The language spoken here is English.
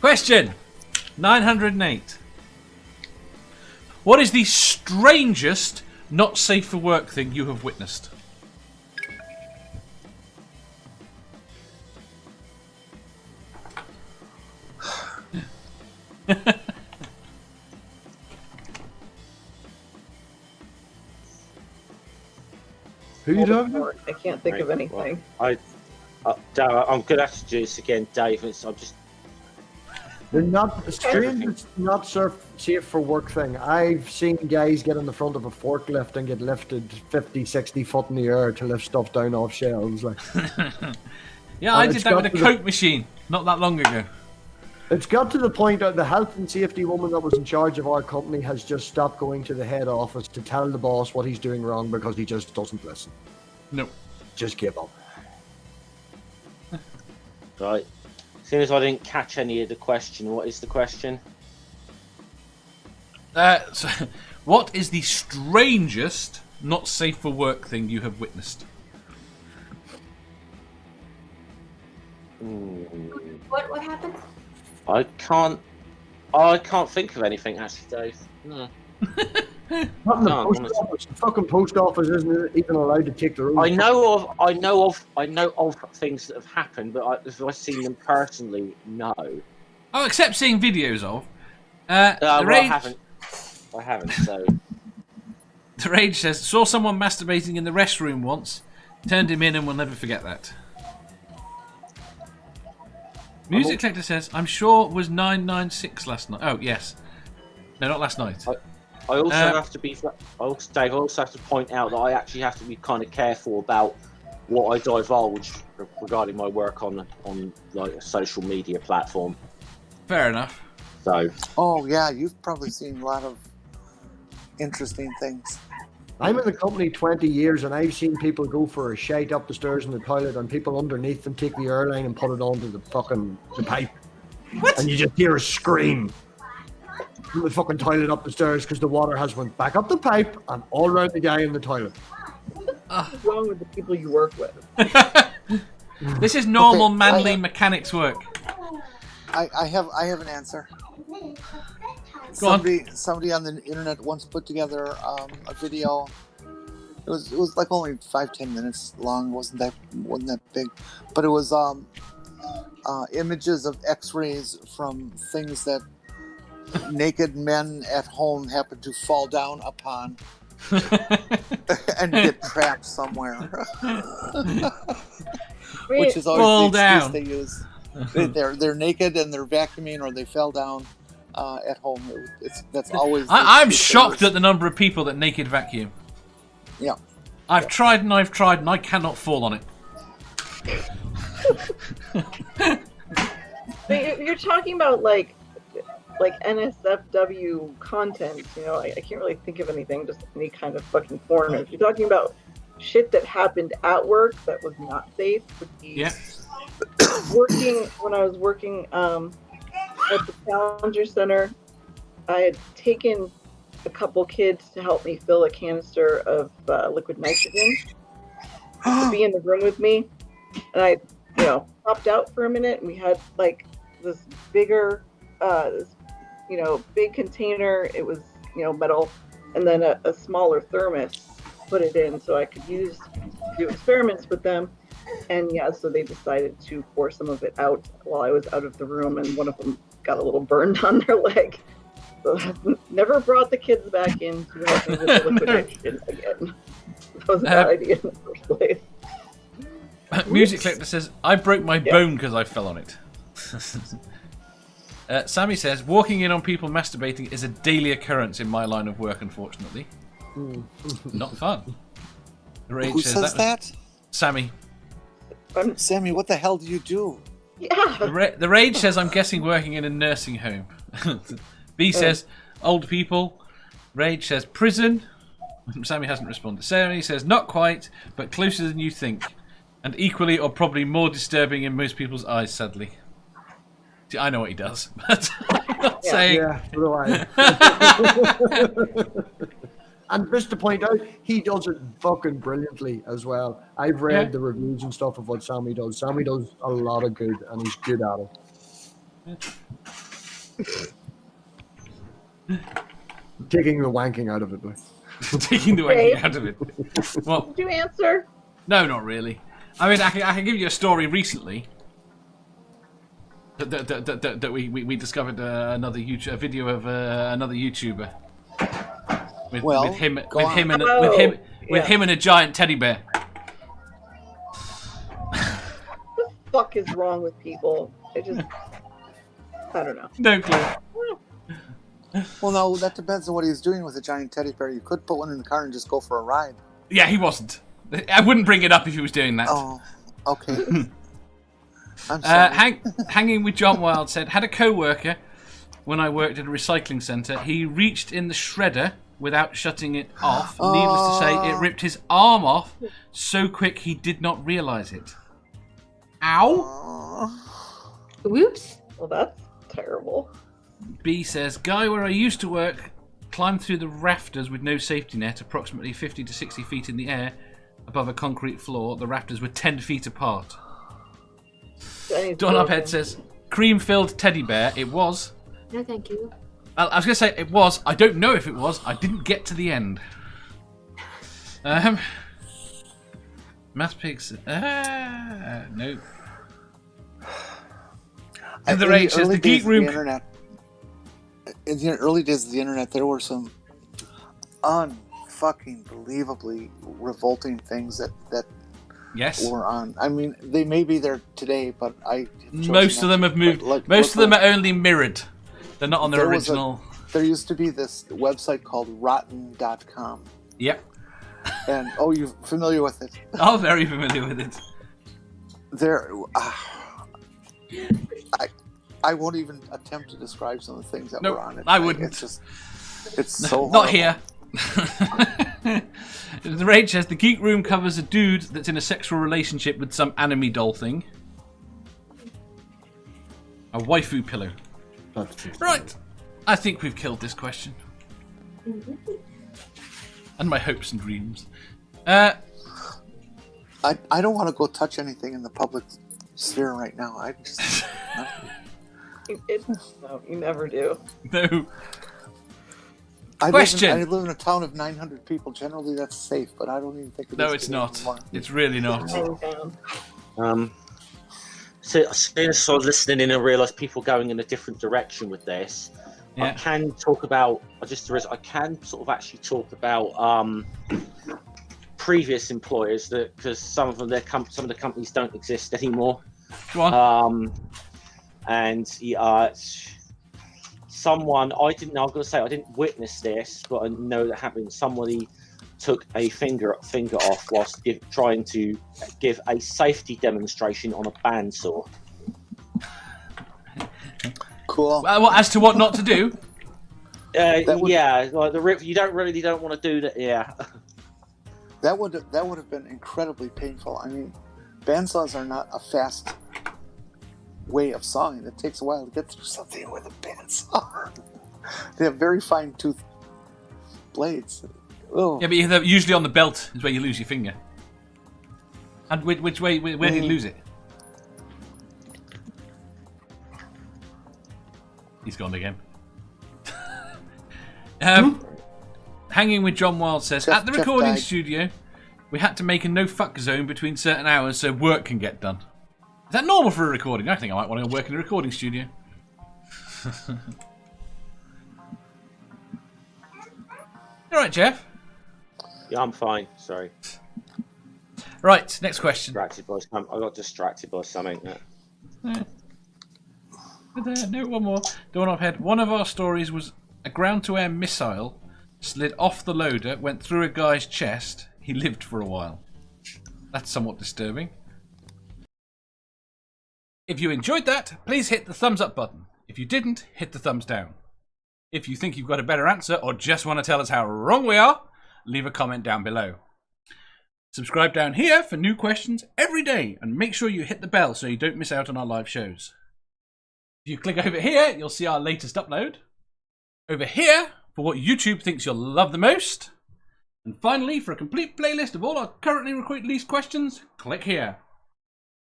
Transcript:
Question 908. What is the strangest not safe for work thing you have witnessed? Who are you talking to? I can't think of anything. Well, I'm going to have to do this again, Dave. I'm just. They're not strange. Not safe for work thing. I've seen guys get in the front of a forklift and get lifted 50, 60 foot in the air to lift stuff down off shelves. Like, yeah, I did that with a Coke machine not that long ago. It's got to the point that the health and safety woman that was in charge of our company has just stopped going to the head office to tell the boss what he's doing wrong because he just doesn't listen. No. Just give up. Right. As soon as I didn't catch any of the question, what is the question? So, what is the strangest not safe for work thing you have witnessed? What happened? I can't think of anything actually, Dave. No. Not in the post office. The fucking post office isn't even allowed to take their own. I know of things that have happened, but have I seen them personally? No. Oh, except seeing videos of. I haven't. So. The Rage says, saw someone masturbating in the restroom once, turned him in and will never forget that. Music Collector says, I'm sure it was 996 last night. Oh, yes. No, not last night. I also have to be, Dave. I also have to point out that I actually have to be kind of careful about what I divulge regarding my work on like a social media platform. Fair enough. So. Oh yeah, you've probably seen a lot of interesting things. I'm in the company 20 years and I've seen people go for a shite up the stairs in the toilet and people underneath them take the airline and put it onto the pipe. What? And you just hear a scream from the fucking toilet up the stairs because the water has went back up the pipe and all around the guy in the toilet. What's wrong with the people you work with? This is normal manly mechanics work. I have an answer. Somebody on the internet once put together a video. It was like only 5-10 minutes long. wasn't that big, but it was images of X-rays from things that naked men at home happen to fall down upon and get trapped somewhere. Which is always the excuse they use. They're naked and they're vacuuming, or they fell down at home. That's always. I'm shocked at the number of people that naked vacuum. Yeah. I've tried and I cannot fall on it. You're talking about like NSFW content, you know, I can't really think of anything, just any kind of fucking porn. If you're talking about shit that happened at work that was not safe, would be when I was working at the Challenger Center, I had taken a couple kids to help me fill a canister of liquid nitrogen to be in the room with me, and I, popped out for a minute, and we had like this bigger big container. It was, metal, and then a smaller thermos, put it in so I could do experiments with them. And so they decided to pour some of it out while I was out of the room, and one of them got a little burned on their leg. So I never brought the kids back in to help me with the liquid nitrogen again. That was a bad idea in the first place. Music Collector says, I broke my bone because I fell on it. Sammy says, walking in on people masturbating is a daily occurrence in my line of work, unfortunately. Not fun. Who says that? Sammy. Sammy, what the hell do you do? Yeah. The Rage says, I'm guessing working in a nursing home. B says, old people. Rage says, prison. Sammy hasn't responded. Sammy says, not quite, but closer than you think. And equally or probably more disturbing in most people's eyes, sadly. See, I know what he does, but I'm not saying. Yeah, so do I. And just to point out, he does it fucking brilliantly as well. I've read the reviews and stuff of what Sammy does. Sammy does a lot of good, and he's good at it. Taking the wanking out of it. Like. Taking the wanking out of it. Well, Did you answer? no, not really. I mean, I can give you a story recently that we discovered another a video of another YouTuber with him and a giant teddy bear. What the fuck is wrong with people? I don't know. No clue. Well, no, that depends on what he's doing with a giant teddy bear. You could put one in the car and just go for a ride. Yeah, he wasn't. I wouldn't bring it up if he was doing that. Oh, okay. I'm sorry. Hanging with John Wild said, had a co-worker when I worked at a recycling centre. He reached in the shredder without shutting it off. Needless to say, it ripped his arm off so quick he did not realise it. Ow! Whoops. Well, that's terrible. B says, guy where I used to work climbed through the rafters with no safety net, approximately 50 to 60 feet in the air above a concrete floor. The rafters were 10 feet apart. Don Uphead says, cream-filled teddy bear. It was. No, thank you. I was going to say it was. I don't know if it was. I didn't get to the end. Math Pigs. No. And the rage says the geek room. In the early days of the internet, there were some unfucking believably revolting things that Yes. were on. I mean, they may be there today, but most of them have moved. Most of them are only mirrored. They're not on their original. There used to be this website called rotten.com. Yep. And you're familiar with it. I'm very familiar with it. I won't even attempt to describe some of the things that were on it. I wouldn't. It's so not horrible. here. The Rage says the geek room covers a dude that's in a sexual relationship with some anime doll thing. A waifu pillow. Right. I think we've killed this question. And my hopes and dreams. I don't want to go touch anything in the public sphere right now. I just No, you never do. No. I Question. live in a town of 900 people. Generally, that's safe, but I don't even think it is. No, it's not. anymore. It's really not. So as soon as I was listening in and realised people going in a different direction with this, Yeah. I can talk about. I can sort of actually talk about previous employers because some of them, some of the companies don't exist anymore. Go on. And someone I didn't witness this, but I know that happened. Somebody took a finger off whilst trying to give a safety demonstration on a bandsaw. Cool. Well, as to what not to do. Yeah, like the rip. You don't want to do that. Yeah. That would have been incredibly painful. I mean, bandsaws are not a fast way of sawing. It takes a while to get through something with a bandsaw. They have very fine tooth blades. Oh. Yeah, but they're usually on the belt is where you lose your finger. And which way? Where did you lose it? He's gone again. Hanging with John Wild says, at the recording studio, we had to make a no-fuck zone between certain hours so work can get done. Is that normal for a recording? I think I might want to work in a recording studio. All right, Jeff. Yeah, I'm fine. Sorry. Right, next question. I got distracted by something. No, one more. Dawn of Head. One of our stories was a ground-to-air missile slid off the loader, went through a guy's chest. He lived for a while. That's somewhat disturbing. If you enjoyed that, please hit the thumbs up button. If you didn't, hit the thumbs down. If you think you've got a better answer or just want to tell us how wrong we are, leave a comment down below. Subscribe down here for new questions every day and make sure you hit the bell so you don't miss out on our live shows. If you click over here, you'll see our latest upload. Over here, for what YouTube thinks you'll love the most. And finally, for a complete playlist of all our currently released questions, click here.